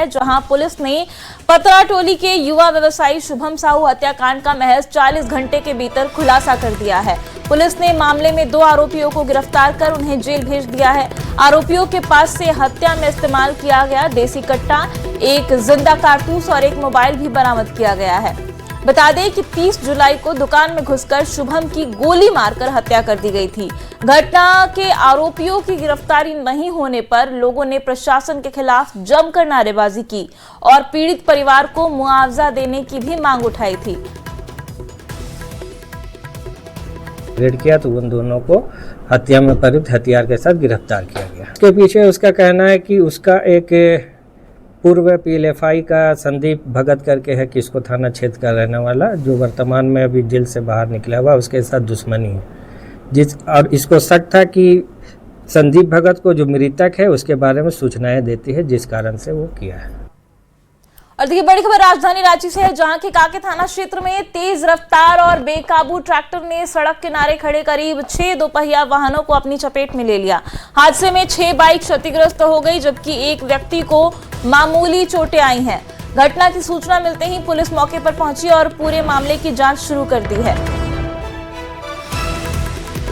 है, जहां पुलिस ने पतरा टोली के युवा व्यवसायी शुभम साहू हत्याकांड का महज 40 घंटे के भीतर खुलासा कर दिया है। पुलिस ने मामले में 2 आरोपियों को गिरफ्तार कर उन्हें जेल भेज दिया है। आरोपियों के पास से हत्या में इस्तेमाल किया गया देसी कट्टा, एक जिंदा कारतूस और एक मोबाइल भी बरामद किया गया है। बता दें कि 30 जुलाई को दुकान में घुसकर शुभम की गोली मारकर हत्या कर दी गई थी। घटना के आरोपियों की गिरफ्तारी नहीं होने पर लोगों ने प्रशासन के खिलाफ जमकर नारेबाजी की और पीड़ित परिवार को मुआवजा देने की भी मांग उठाई थी। रेड किया तो उन दोनों को हत्या में प्रयुक्त हथियार के साथ गिरफ्तार किया गया। उसके पीछे उसका कहना है कि उसका एक पूर्व पीएलएफआई का संदीप भगत करके है, किसको थाना क्षेत्र का रहने वाला, जो वर्तमान में अभी जेल से बाहर निकला हुआ, उसके साथ दुश्मनी है। और इसको शक था कि संदीप भगत को जो मृतक है उसके बारे में सूचनाएं देती है, जिस कारण से वो किया है। और देखिए बड़ी खबर राजधानी रांची से है, जहां के काके थाना क्षेत्र में तेज रफ्तार और बेकाबू ट्रैक्टर ने सड़क किनारे खड़े करीब 6 दोपहिया वाहनों को अपनी चपेट में ले लिया। हादसे में 6 बाइक क्षतिग्रस्त हो गई, जबकि एक व्यक्ति को मामूली चोटें आई हैं। घटना की सूचना मिलते ही पुलिस मौके पर पहुंची और पूरे मामले की जांच शुरू कर दी है।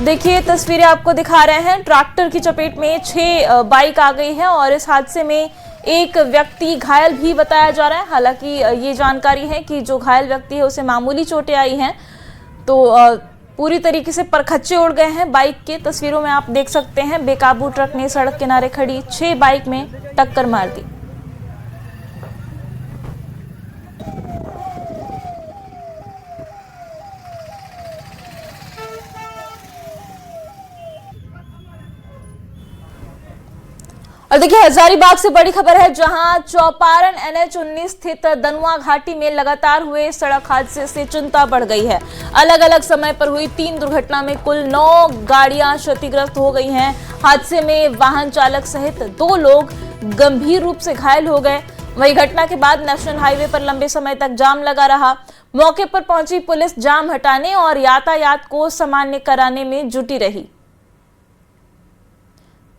देखिए तस्वीरें आपको दिखा रहे हैं, ट्रैक्टर की चपेट में 6 बाइक आ गई है और इस हादसे में एक व्यक्ति घायल भी बताया जा रहा है। हालांकि ये जानकारी है कि जो घायल व्यक्ति है उसे मामूली चोटें आई हैं, तो पूरी तरीके से परखच्चे उड़ गए हैं बाइक के। तस्वीरों में आप देख सकते हैं बेकाबू ट्रक ने सड़क किनारे खड़ी 6 बाइक में टक्कर मार दी। और देखिए हजारीबाग से बड़ी खबर है, जहां चौपारण NH-19 स्थित दनुआ घाटी में लगातार हुए सड़क हादसे से चिंता बढ़ गई है। अलग अलग समय पर हुई 3 दुर्घटना में कुल 9 गाड़ियां क्षतिग्रस्त हो गई हैं। हादसे में वाहन चालक सहित 2 लोग गंभीर रूप से घायल हो गए। वही घटना के बाद नेशनल हाईवे पर लंबे समय तक जाम लगा रहा। मौके पर पहुंची पुलिस जाम हटाने और यातायात को सामान्य कराने में जुटी रही।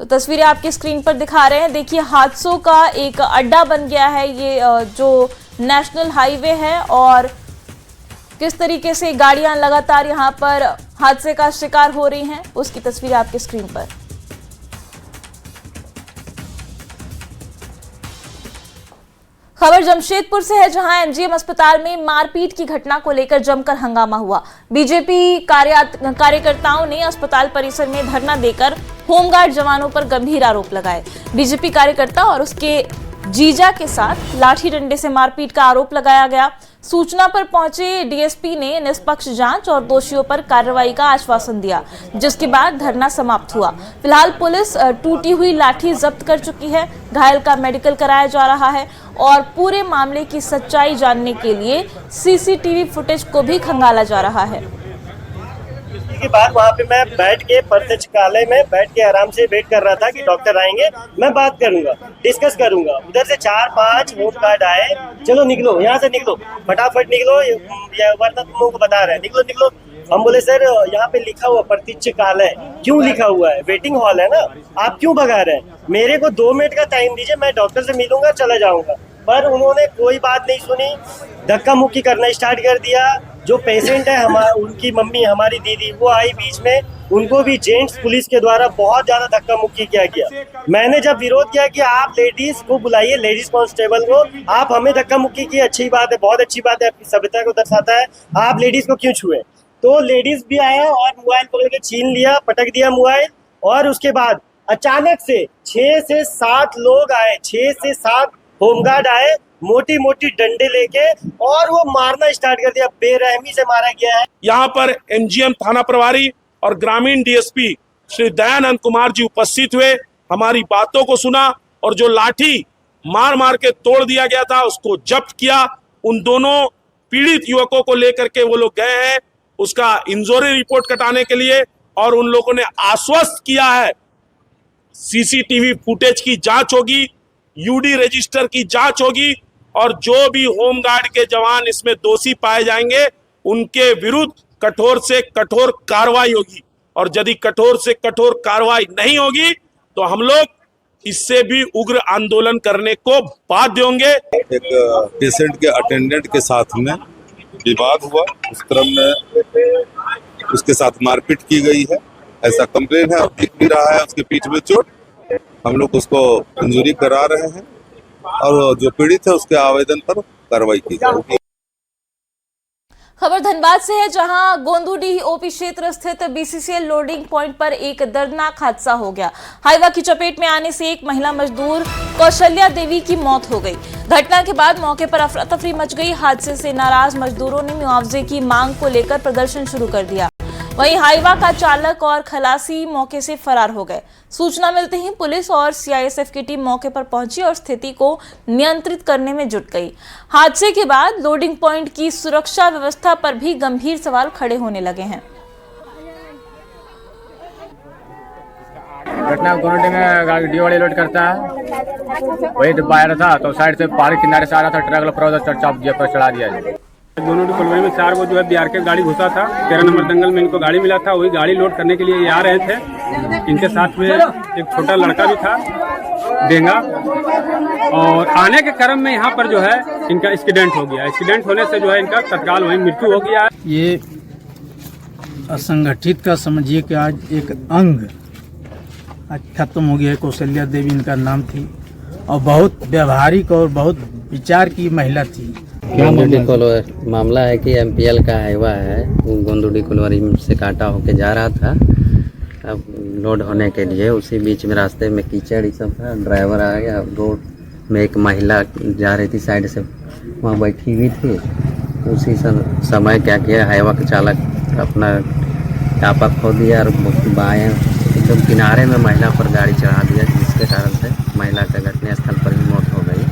तो तस्वीरें आपकी स्क्रीन पर दिखा रहे हैं। देखिए हादसों का एक अड्डा बन गया है ये जो नेशनल हाईवे है, और किस तरीके से गाड़ियां लगातार यहां पर हादसे का शिकार हो रही हैं, उसकी तस्वीरें आपकी स्क्रीन पर। खबर जमशेदपुर से है, जहां एमजीएम अस्पताल में मारपीट की घटना को लेकर जमकर हंगामा हुआ। बीजेपी कार्यकर्ताओं ने अस्पताल परिसर में धरना देकर होमगार्ड जवानों पर गंभीर आरोप लगाए। बीजेपी कार्यकर्ता और उसके जीजा के साथ लाठी डंडे से मारपीट का आरोप लगाया गया। सूचना पर पहुंचे डीएसपी ने निष्पक्ष जांच और दोषियों पर कार्रवाई का आश्वासन दिया, जिसके बाद धरना समाप्त हुआ। फिलहाल पुलिस टूटी हुई लाठी जब्त कर चुकी है। घायल का मेडिकल कराया जा रहा है और पूरे मामले की सच्चाई जानने के लिए सीसीटीवी फुटेज को भी खंगाला जा रहा है। के बाद वहाँ पे मैं बैठ के प्रत्यक्षालय में बैठ के आराम से वेट कर रहा था कि डॉक्टर आएंगे, मैं बात करूंगा, डिस्कस करूंगा। उधर से 4-5 होमगार्ड आए, चलो निकलो यहाँ से, निकलो फटाफट निकलो, वरना तुम लोगों को बता रहे हैं, निकलो निकलो। हम बोले सर यहाँ पे लिखा हुआ प्रतीक्षालय, क्यों लिखा हुआ है? वेटिंग हॉल है ना, आप क्यों भगा रहे हैं? मेरे को 2 मिनट का टाइम दीजिए, मैं डॉक्टर से मिलूंगा, चला जाऊंगा। पर उन्होंने कोई बात नहीं सुनी, धक्का मुक्की करना स्टार्ट कर दिया। जो पेशेंट है उनकी मम्मी, हमारी दीदी, वो आई बीच में, उनको भी जेंट्स पुलिस के द्वारा बहुत ज्यादा धक्का मुक्की किया गया। मैंने जब विरोध किया कि आप लेडीज को बुलाइए, लेडीज कांस्टेबल को, आप हमें धक्का मुक्की की, अच्छी बात है, बहुत अच्छी बात है, आपकी सभ्यता को दर्शाता है, आप लेडीज को क्यों छुए? तो लेडीज भी आया और मोबाइल पकड़ के छीन लिया, पटक दिया मोबाइल। और उसके बाद अचानक से 6 से 7 लोग आए, 6 से 7 होमगार्ड आए, मोटी मोटी डंडे लेके, और वो मारना स्टार्ट कर दिया। बेरहमी से मारा गया है। यहाँ पर एमजीएम थाना प्रभारी और ग्रामीण डीएसपी श्री दयानंद कुमार जी उपस्थित हुए, हमारी बातों को सुना और जो लाठी मार मार के तोड़ दिया गया था उसको जब्त किया। उन दोनों पीड़ित युवकों को लेकर के वो लोग गए हैं उसका इंजरी रिपोर्ट कटाने के लिए, और उन लोगों ने आश्वस्त किया है सीसीटीवी फुटेज की जांच होगी, यूडी रजिस्टर की जांच होगी, और जो भी होमगार्ड के जवान इसमें दोषी पाए जाएंगे उनके विरुद्ध कठोर से कठोर कार्रवाई होगी। और यदि कठोर से कठोर कार्रवाई नहीं होगी तो हम लोग इससे भी उग्र आंदोलन करने को बाध्य होंगे। एक पेशेंट के अटेंडेंट के साथ में विवाद हुआ, उस क्रम में उसके साथ मारपीट की गई है, ऐसा कंप्लेन है। दिख भी रहा है उसके पीठ में चोट, हम लोग उसको इंजरी करा रहे हैं और जो पीड़ित है उसके आवेदन पर कार्रवाई की जाएगी। खबर धनबाद से है, जहां गोंदूडीह ओपी क्षेत्र स्थित बीसीसीएल लोडिंग पॉइंट पर एक दर्दनाक हादसा हो गया। हाईवा की चपेट में आने से एक महिला मजदूर कौशल्या देवी की मौत हो गई। घटना के बाद मौके पर अफरा तफरी मच गई। हादसे से नाराज मजदूरों ने मुआवजे की मांग को लेकर प्रदर्शन शुरू कर दिया। वहीं हाईवा का चालक और खलासी मौके से फरार हो गए। सूचना मिलते ही पुलिस और सीआईएसएफ की टीम मौके पर पहुंची और स्थिति को नियंत्रित करने में जुट गई। हादसे के बाद लोडिंग पॉइंट की सुरक्षा व्यवस्था पर भी गंभीर सवाल खड़े होने लगे हैं। घटना गोंदूडीह में गाड़ी डीओडी लोड करता है, वही डिब्बा आ रहा था तो साइड से पहाड़ी किनारे से आ रहा था, ट्रक वाला पर चढ़ा दिया। गोंदूडीह कॉलोनी में 4 को जो है बिहार के गाड़ी घुसा था, 13 नंबर दंगल में इनको गाड़ी मिला था, वही गाड़ी लोड करने के लिए ये आ रहे थे। इनके साथ में एक छोटा लड़का भी था, डेंगा, और आने के क्रम में यहाँ पर जो है इनका एक्सीडेंट हो गया। एक्सीडेंट होने से जो है इनका तत्काल वहीं मृत्यु हो गया। ये असंगठित का समझिए कि आज एक अंग आज खत्म हो गया है। कौशल्या देवी इनका नाम थी और बहुत व्यवहारिक और बहुत विचार की महिला थी। मामला है कि एमपीएल का हाईवा है, गोंदूडीह कुलवारी से काटा होके जा रहा था अब लोड होने के लिए। उसी बीच में रास्ते में कीचड़ ये सब था, ड्राइवर आ गया। रोड में एक महिला जा रही थी साइड से, वहाँ बैठी हुई थी। उसी समय क्या किया, हाईवा का चालक अपना टापा खो दिया और बाएं एकदम किनारे में महिला पर गाड़ी चढ़ा दिया, जिसके कारण से महिला का घटनास्थल पर ही मौत हो गई।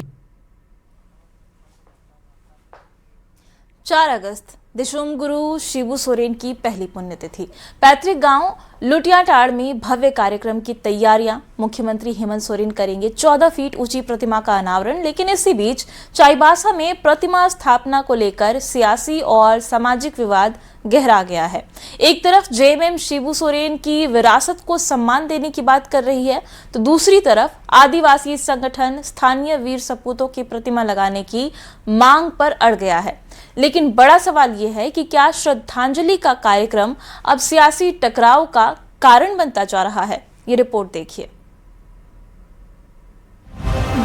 4 अगस्त दिशोम गुरु शिबू सोरेन की पहली पुण्यतिथि। पैतृक गांव लुटियाटाड़ में भव्य कार्यक्रम की तैयारियां। मुख्यमंत्री हेमंत सोरेन करेंगे 14 फीट ऊंची प्रतिमा का अनावरण। लेकिन इसी बीच चाईबासा में प्रतिमा स्थापना को लेकर सियासी और सामाजिक विवाद गहरा गया है। एक तरफ जेएमएम शिबू सोरेन की विरासत को सम्मान देने की बात कर रही है, तो दूसरी तरफ आदिवासी संगठन स्थानीय वीर सपूतों की प्रतिमा लगाने की मांग पर अड़ गया है। लेकिन बड़ा सवाल यह है कि क्या श्रद्धांजलि का कार्यक्रम अब सियासी टकराव का कारण बनता जा रहा है? ये रिपोर्ट देखिए।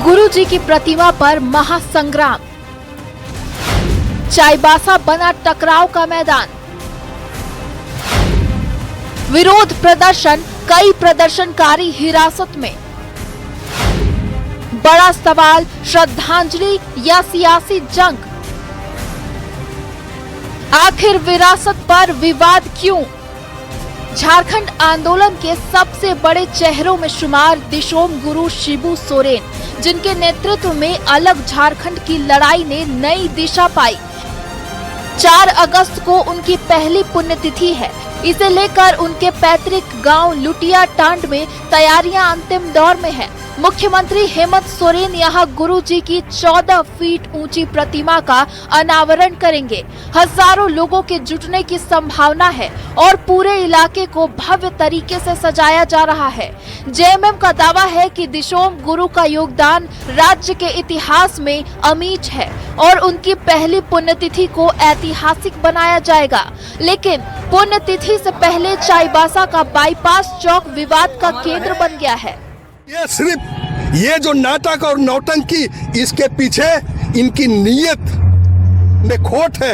गुरुजी की प्रतिमा पर महासंग्राम, चाईबासा बना टकराव का मैदान। विरोध प्रदर्शन, कई प्रदर्शनकारी हिरासत में। बड़ा सवाल, श्रद्धांजलि या सियासी जंग? आखिर विरासत पर विवाद क्यों? झारखंड आंदोलन के सबसे बड़े चेहरों में शुमार दिशोम गुरु शिबू सोरेन, जिनके नेतृत्व में अलग झारखंड की लड़ाई ने नई दिशा पाई। 4 अगस्त को उनकी पहली पुण्यतिथि है। इसे लेकर उनके पैतृक गांव लुटियाटांड में तैयारियां अंतिम दौर में है। मुख्यमंत्री हेमंत सोरेन यहां गुरुजी की 14 फीट ऊंची प्रतिमा का अनावरण करेंगे। हजारों लोगों के जुटने की संभावना है और पूरे इलाके को भव्य तरीके से सजाया जा रहा है। जेएमएम का दावा है कि दिशोम गुरु का योगदान राज्य के इतिहास में अमीट है और उनकी पहली पुण्यतिथि को ऐतिहासिक बनाया जाएगा। लेकिन पुण्यतिथि से पहले चाईबासा का बाईपास चौक विवाद का केंद्र बन गया है। ये सिर्फ ये जो नाटक और नौटंकी, इसके पीछे इनकी नीयत में खोट है।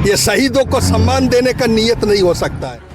ये शहीदों को सम्मान देने का नीयत नहीं हो सकता है।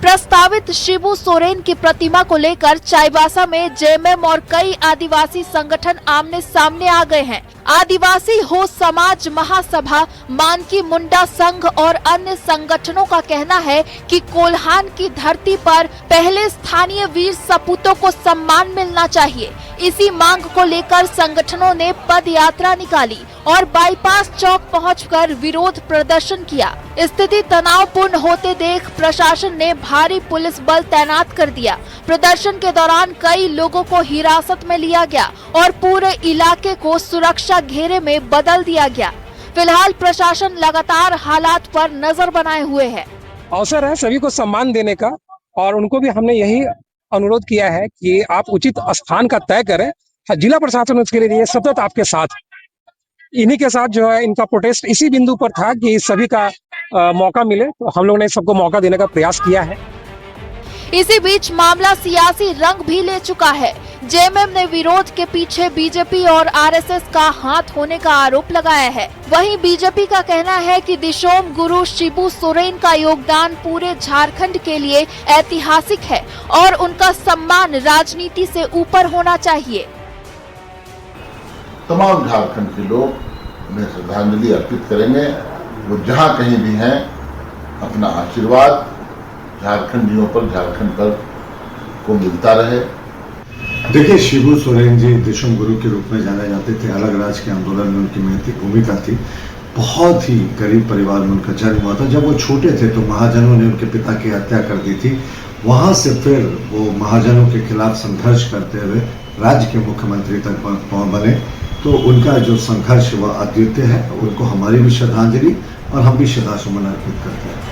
प्रस्तावित शिबू सोरेन की प्रतिमा को लेकर चाईबासा में जेएमएम और कई आदिवासी संगठन आमने सामने आ गए हैं। आदिवासी हो समाज महासभा, मानकी मुंडा संघ और अन्य संगठनों का कहना है कि कोल्हान की धरती पर पहले स्थानीय वीर सपूतों को सम्मान मिलना चाहिए। इसी मांग को लेकर संगठनों ने पद यात्रा निकाली और बाईपास चौक पहुंचकर विरोध प्रदर्शन किया। स्थिति तनावपूर्ण होते देख प्रशासन ने भारी पुलिस बल तैनात कर दिया। प्रदर्शन के दौरान कई लोगों को हिरासत में लिया गया और पूरे इलाके को सुरक्षा घेरे में बदल दिया गया। फिलहाल प्रशासन लगातार हालात पर नजर बनाए हुए है। अवसर है सभी को सम्मान देने का और उनको भी हमने यही अनुरोध किया है कि आप उचित स्थान का तय करें। जिला प्रशासन उसके लिए सतत आपके साथ, इन्हीं के साथ जो है इनका प्रोटेस्ट इसी बिंदु पर था कि सभी का मौका मिले, तो हम लोग ने सबको मौका देने का प्रयास किया है। इसी बीच मामला सियासी रंग भी ले चुका है। जेएमएम ने विरोध के पीछे बीजेपी और आरएसएस का हाथ होने का आरोप लगाया है। वहीं बीजेपी का कहना है कि दिशोम गुरु शिबू सोरेन का योगदान पूरे झारखंड के लिए ऐतिहासिक है और उनका सम्मान राजनीति से ऊपर होना चाहिए। तमाम झारखंड के लोग उन्हें श्रद्धांजलि अर्पित करेंगे। वो जहाँ कहीं भी हैं, अपना आशीर्वाद झारखंडियों पर, झारखंड पर को मिलता रहे। देखिए, शिबू सोरेन जी दिशोम गुरु के रूप में जाने जाते थे। अलग राज्य के आंदोलन में उनकी महती भूमिका थी। बहुत ही गरीब परिवार में उनका जन्म हुआ था। जब वो छोटे थे तो महाजनों ने उनके पिता की हत्या कर दी थी। वहाँ से फिर वो महाजनों के खिलाफ संघर्ष करते हुए राज्य के मुख्यमंत्री तक बने। तो उनका जो संघर्ष वह अद्वितीय है। उनको हमारी भी श्रद्धांजलि और हम भी श्रद्धासुमन अर्पित करते हैं।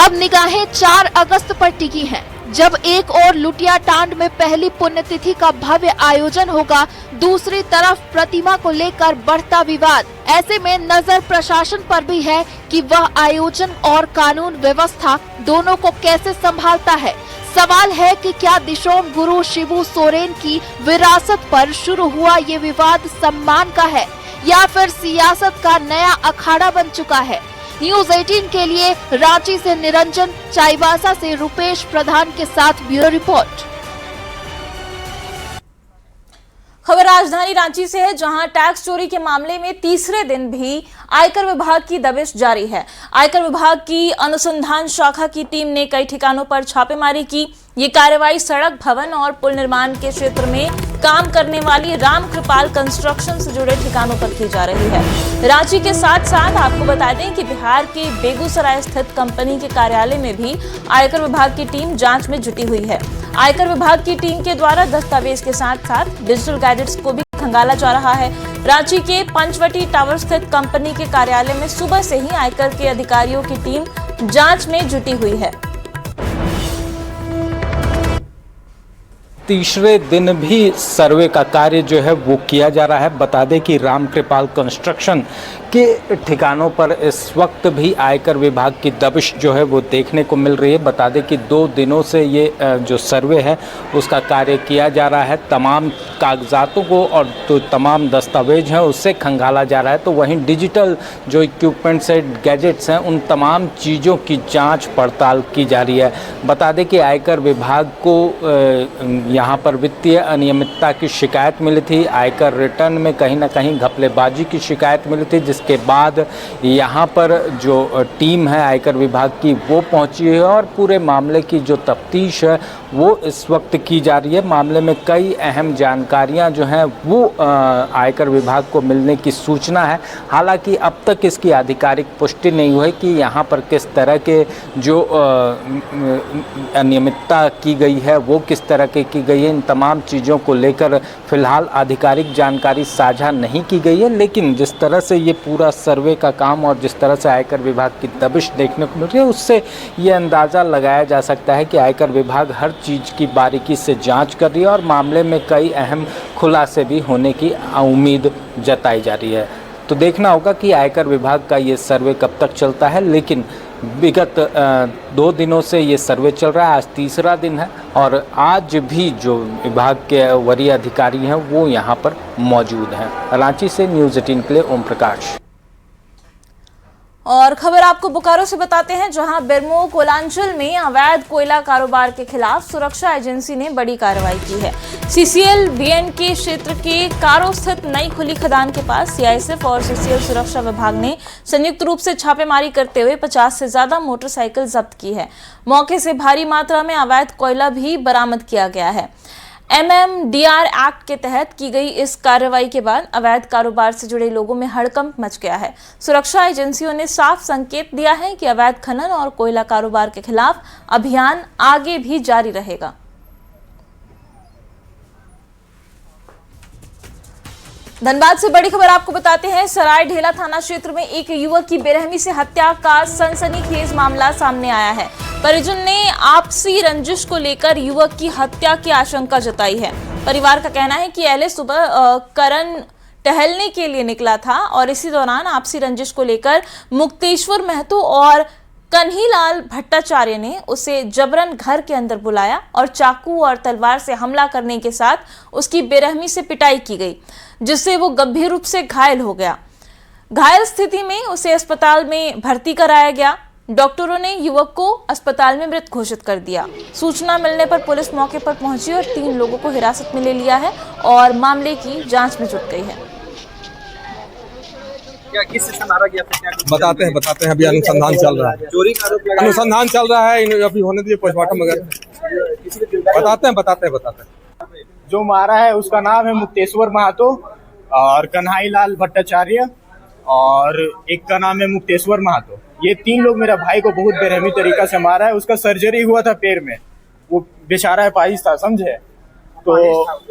अब निगाहें 4 अगस्त पर टिकी हैं, जब एक और लुटिया टांड में पहली पुण्यतिथि का भव्य आयोजन होगा, दूसरी तरफ प्रतिमा को लेकर बढ़ता विवाद। ऐसे में नजर प्रशासन पर भी है कि वह आयोजन और कानून व्यवस्था दोनों को कैसे संभालता है। सवाल है कि क्या दिशोम गुरु शिबू सोरेन की विरासत पर शुरू हुआ ये विवाद सम्मान का है या फिर सियासत का नया अखाड़ा बन चुका है। न्यूज 18 के लिए रांची से निरंजन, चाईबासा से रुपेश प्रधान के साथ ब्यूरो रिपोर्ट। खबर राजधानी रांची से है, जहां टैक्स चोरी के मामले में तीसरे दिन भी आयकर विभाग की दबिश जारी है। आयकर विभाग की अनुसंधान शाखा की टीम ने कई ठिकानों पर छापेमारी की। ये कार्रवाई सड़क, भवन और पुल निर्माण के क्षेत्र में काम करने वाली राम कृपाल कंस्ट्रक्शन से जुड़े ठिकानों पर की जा रही है। रांची के साथ साथ आपको बता दें कि बिहार के बेगूसराय स्थित कंपनी के कार्यालय में भी आयकर विभाग की टीम जांच में जुटी हुई है। आयकर विभाग की टीम के द्वारा दस्तावेज के साथ साथ डिजिटल गैजेट्स को भी खंगाला जा रहा है। रांची के पंचवटी टावर स्थित कंपनी के कार्यालय में सुबह से ही आयकर के अधिकारियों की टीम जांच में जुटी हुई है। तीसरे दिन भी सर्वे का कार्य जो है वो किया जा रहा है। बता दें कि राम कृपाल कंस्ट्रक्शन के ठिकानों पर इस वक्त भी आयकर विभाग की दबिश जो है वो देखने को मिल रही है। बता दें कि 2 दिनों से ये जो सर्वे है उसका कार्य किया जा रहा है। तमाम कागजातों को और तो तमाम दस्तावेज हैं उससे खंगाला जा रहा है। तो वहीं डिजिटल जो इक्विपमेंट्स है, गैजेट्स हैं, उन तमाम चीज़ों की जांच पड़ताल की जा रही है। बता दें कि आयकर विभाग को यहाँ पर वित्तीय अनियमितता की शिकायत मिली थी। आयकर रिटर्न में कहीं ना कहीं घपलेबाजी की शिकायत मिली थी, जिसके बाद यहाँ पर जो टीम है आयकर विभाग की वो पहुँची है और पूरे मामले की जो तफ्तीश है वो इस वक्त की जा रही है। मामले में कई अहम जानकारियाँ जो हैं वो आयकर विभाग को मिलने की सूचना है। हालांकि अब तक इसकी आधिकारिक पुष्टि नहीं हुई कि यहाँ पर किस तरह के जो अनियमितता की गई है वो किस तरह की गई है। इन तमाम चीज़ों को लेकर फिलहाल आधिकारिक जानकारी साझा नहीं की गई है। लेकिन जिस तरह से ये पूरा सर्वे का काम और जिस तरह से आयकर विभाग की दबिश देखने को मिल रही है, उससे ये अंदाज़ा लगाया जा सकता है कि आयकर विभाग हर चीज़ की बारीकी से जांच कर रही है और मामले में कई अहम खुलासे भी होने की उम्मीद जताई जा रही है। तो देखना होगा कि आयकर विभाग का ये सर्वे कब तक चलता है। लेकिन विगत 2 दिनों से ये सर्वे चल रहा है, आज तीसरा दिन है और आज भी जो विभाग के वरीय अधिकारी हैं वो यहाँ पर मौजूद हैं। रांची से न्यूज़ 18 के लिए ओम प्रकाश। और खबर आपको बोकारो से बताते हैं, जहां बेरमो कोलांचल में अवैध कोयला कारोबार के खिलाफ सुरक्षा एजेंसी ने बड़ी कार्रवाई की है। सीसीएल बीएनके क्षेत्र के कारो स्थित नई खुली खदान के पास सीआईएसएफ और सीसीएल सुरक्षा विभाग ने संयुक्त रूप से छापेमारी करते हुए 50 से ज्यादा मोटरसाइकिल जब्त की है। मौके से भारी मात्रा में अवैध कोयला भी बरामद किया गया है। MMDR एक्ट के तहत की गई इस कार्रवाई के बाद अवैध कारोबार से जुड़े लोगों में हड़कंप मच गया है। सुरक्षा एजेंसियों ने साफ संकेत दिया है कि अवैध खनन और कोयला कारोबार के खिलाफ अभियान आगे भी जारी रहेगा। धनबाद से बड़ी खबर आपको बताते हैं, सराय ढेला थाना क्षेत्र में एक युवक की बेरहमी से हत्या का सनसनीखेज मामला सामने आया है। परिजन ने आपसी रंजिश को लेकर युवक की हत्या की आशंका जताई है। परिवार का कहना है कि पहले सुबह करण टहलने के लिए निकला था और इसी दौरान आपसी रंजिश को लेकर मुक्तेश्वर महतो और कन्हीलाल भट्टाचार्य ने उसे जबरन घर के अंदर बुलाया और चाकू और तलवार से हमला करने के साथ उसकी बेरहमी से पिटाई की गई, जिससे वो गंभीर रूप से घायल हो गया। घायल स्थिति में उसे अस्पताल में भर्ती कराया गया। डॉक्टरों ने युवक को अस्पताल में मृत घोषित कर दिया। सूचना मिलने पर पुलिस मौके पर पहुंची और 3 लोगों को हिरासत में ले लिया है और मामले की जांच में जुट गई है। क्या किस से मारा गया था? बताते हैं अभी अनुसंधान चल रहा है। चोरी का आरोप लगा, अनुसंधान चल रहा है, अभी होने दीजिए पोस्टमार्टम वगैरह। बताते हैं। जो मारा है उसका नाम है मुक्तेश्वर महतो और कन्हाईलाल भट्टाचार्य और एक का नाम है मुक्तेश्वर महतो। ये 3 लोग मेरा भाई को बहुत बेरहमी तरीका से मारा है। उसका सर्जरी हुआ था पैर में, वो बेचारा अपाहिज था, समझे? तो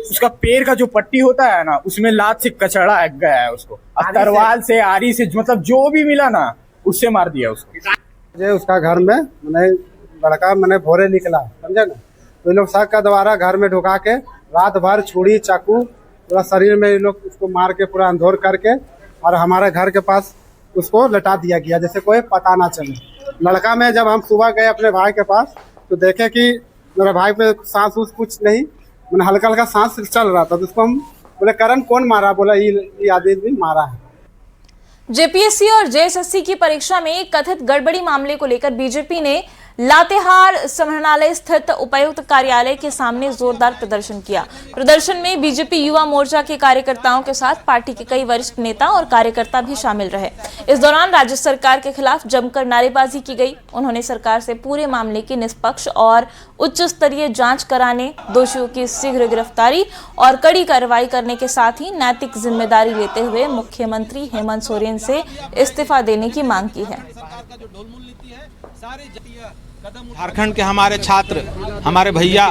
उसका पैर का जो पट्टी होता है ना, उसमें लात से कचड़ा गया है उसको, तरवाल से, आरी से, मतलब जो भी मिला ना उससे मार दिया उसको। उसका घर में मैंने लड़का मैंने भोरे निकला, समझे ना, तो ये लोग शक का द्वारा घर में ढुका के रात भर छुरी चाकू पूरा शरीर में ये लोग उसको मार के पूरा अंधोर करके और हमारे घर के पास उसको लटा दिया गया, जैसे कोई पता ना चले। लड़का में जब हम सुबह गए अपने भाई के पास तो देखे कि मेरे भाई पे सांस उस कुछ नहीं, मैंने हल्का हल्का सांस चल रहा था, तो उसको हम बोले करण कौन मारा? बोला ये आदमी मारा है। जेपीएससी और जेएसएससी की परीक्षा में कथित गड़बड़ी मामले को लेकर बीजेपी ने लातेहार समाहरणालय स्थित उपायुक्त कार्यालय के सामने जोरदार प्रदर्शन किया। प्रदर्शन में बीजेपी युवा मोर्चा के कार्यकर्ताओं के साथ पार्टी के कई वरिष्ठ नेता और कार्यकर्ता भी शामिल रहे। इस दौरान राज्य सरकार के खिलाफ जमकर नारेबाजी की गई। उन्होंने सरकार से पूरे मामले की निष्पक्ष और उच्च स्तरीय जांच कराने, दोषियों की शीघ्र गिरफ्तारी और कड़ी कार्रवाई करने के साथ ही नैतिक जिम्मेदारी लेते हुए मुख्यमंत्री हेमंत सोरेन से इस्तीफा देने की मांग की है। झारखंड के हमारे छात्र, हमारे भैया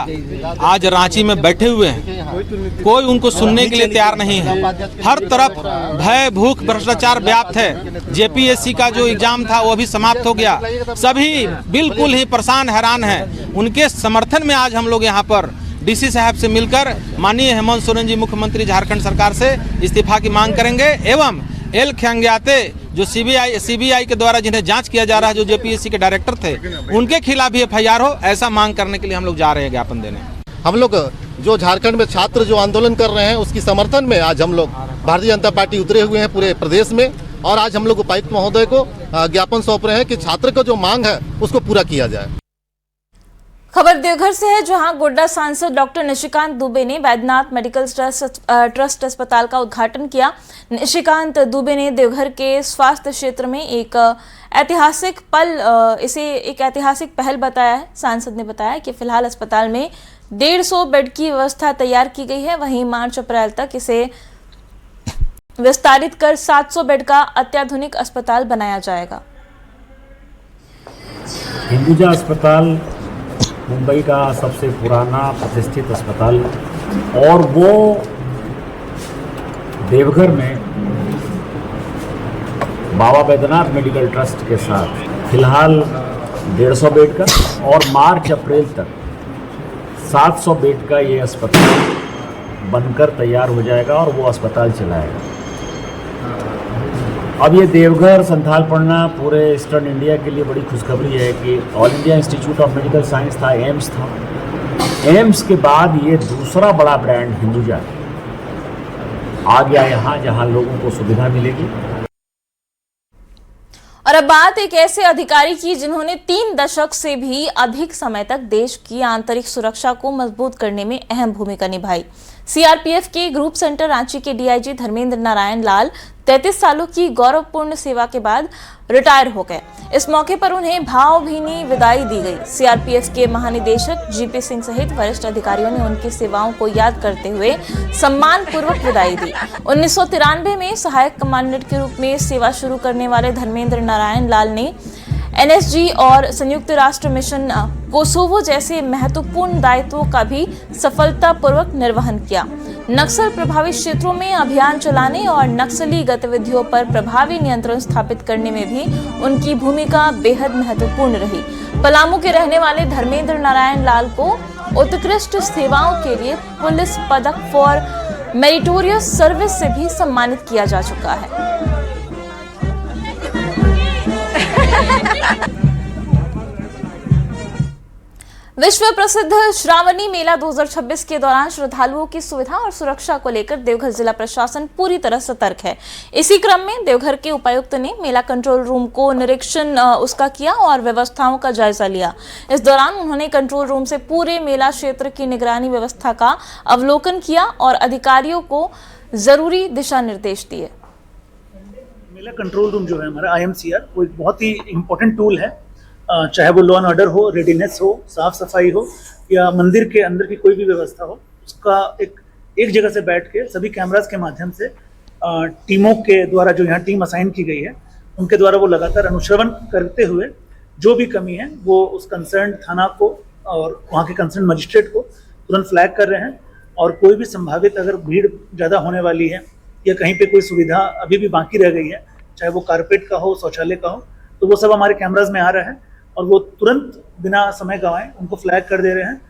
आज रांची में बैठे हुए हैं, कोई उनको सुनने के लिए तैयार नहीं है। हर तरफ भय, भूख, भ्रष्टाचार व्याप्त है। जेपीएससी का जो एग्जाम था वो अभी समाप्त हो गया, सभी बिल्कुल ही परेशान हैरान हैं। उनके समर्थन में आज हम लोग यहाँ पर डीसी साहब से मिलकर माननीय हेमंत सोरेन जी मुख्यमंत्री झारखंड सरकार से इस्तीफा की मांग करेंगे एवं एल खंग्याते जो सीबीआई के द्वारा जिन्हें जांच किया जा रहा है, जो जेपीएससी के डायरेक्टर थे, उनके खिलाफ भी एफआईआर हो, ऐसा मांग करने के लिए हम लोग जा रहे हैं ज्ञापन देने। हम लोग जो झारखंड में छात्र जो आंदोलन कर रहे हैं उसकी समर्थन में आज हम लोग भारतीय जनता पार्टी उतरे हुए हैं पूरे प्रदेश में, और आज हम लोग उपायुक्त महोदय को ज्ञापन सौंप रहे हैं कि छात्र का जो मांग है उसको पूरा किया जाए। खबर देवघर से है, जहां गोड्डा सांसद डॉक्टर निशिकांत दुबे ने वैद्यनाथ मेडिकल ट्रस्ट अस्पताल का उद्घाटन किया। निशिकांत दुबे ने देवघर के स्वास्थ्य क्षेत्र में एक ऐतिहासिक पहल बताया है। सांसद ने बताया कि फिलहाल अस्पताल में 150 बेड की व्यवस्था तैयार की गई है। वहीं मार्च अप्रैल तक इसे विस्तारित कर 700 बेड का अत्याधुनिक अस्पताल बनाया जाएगा। हिंदुजा अस्पताल मुंबई का सबसे पुराना प्रतिष्ठित अस्पताल और वो देवघर में बाबा वैद्यनाथ मेडिकल ट्रस्ट के साथ फिलहाल 150 बेड का और मार्च अप्रैल तक 700 बेड का ये अस्पताल बनकर तैयार हो जाएगा और वो अस्पताल चलाएगा। अब ये देवघर, संथालपन्ना, पूरे ईस्टर्न इंडिया के लिए बड़ी खुशखबरी है कि all India institute of medical science था, एम्स था, एम्स के बाद ये दूसरा बड़ा ब्रांड हिंदुजा आ गया यहाँ, जहाँ लोगों को सुविधा मिलेगी। और अब बात एक ऐसे अधिकारी की जिन्होंने 3 दशक से भी अधिक समय तक देश की आंतरिक सुरक्षा को मजबूत करने में अहम भूमिका निभाई। सीआरपीएफ के ग्रुप सेंटर रांची के डीआईजी धर्मेंद्र नारायण लाल 33 सालों की गौरवपूर्ण सेवा के बाद रिटायर हो गए। इस मौके पर उन्हें भावभीनी विदाई दी गई। सीआरपीएफ के महानिदेशक जीपी सिंह सहित वरिष्ठ अधिकारियों ने उनकी सेवाओं को याद करते हुए सम्मान पूर्वक विदाई दी। 1993 में सहायक कमांडेंट के रूप में सेवा शुरू करने वाले धर्मेंद्र नारायण लाल ने एनएसजी और संयुक्त राष्ट्र मिशन कोसोवो जैसे महत्वपूर्ण दायित्वों का भी सफलतापूर्वक निर्वहन किया। नक्सल प्रभावित क्षेत्रों में अभियान चलाने और नक्सली गतिविधियों पर प्रभावी नियंत्रण स्थापित करने में भी उनकी भूमिका बेहद महत्वपूर्ण रही। पलामू के रहने वाले धर्मेंद्र नारायण लाल को उत्कृष्ट सेवाओं के लिए पुलिस पदक फॉर मेरिटोरियस सर्विस से भी सम्मानित किया जा चुका है। विश्व प्रसिद्ध श्रावणी मेला 2026 के दौरान श्रद्धालुओं की सुविधा और सुरक्षा को लेकर देवघर जिला प्रशासन पूरी तरह सतर्क है। इसी क्रम में देवघर के उपायुक्त ने मेला कंट्रोल रूम को निरीक्षण उसका किया और व्यवस्थाओं का जायजा लिया। इस दौरान उन्होंने कंट्रोल रूम से पूरे मेला क्षेत्र की निगरानी व्यवस्था का अवलोकन किया और अधिकारियों को जरूरी दिशा निर्देश दिए। मेला कंट्रोल रूम जो है हमारा IMCR, वो एक बहुत ही इम्पोर्टेंट टूल है। चाहे वो लॉ एंड ऑर्डर हो, रेडीनेस हो, साफ सफाई हो या मंदिर के अंदर की कोई भी व्यवस्था हो, उसका एक जगह से बैठ के सभी कैमरास के माध्यम से टीमों के द्वारा, जो यहाँ टीम असाइन की गई है, उनके द्वारा वो लगातार अनुश्रवण करते हुए जो भी कमी है वो उस कंसर्न थाना को और वहाँ के कंसर्न मजिस्ट्रेट को तुरंत फ्लैग कर रहे हैं। और कोई भी संभावित अगर भीड़ ज़्यादा होने वाली है या कहीं पे कोई सुविधा अभी भी बाकी रह गई है, चाहे वो कारपेट का हो, शौचालय का हो, तो वो सब हमारे कैमराज में आ रहा है और वो तुरंत बिना समय गंवाए उनको फ्लैग कर दे रहे हैं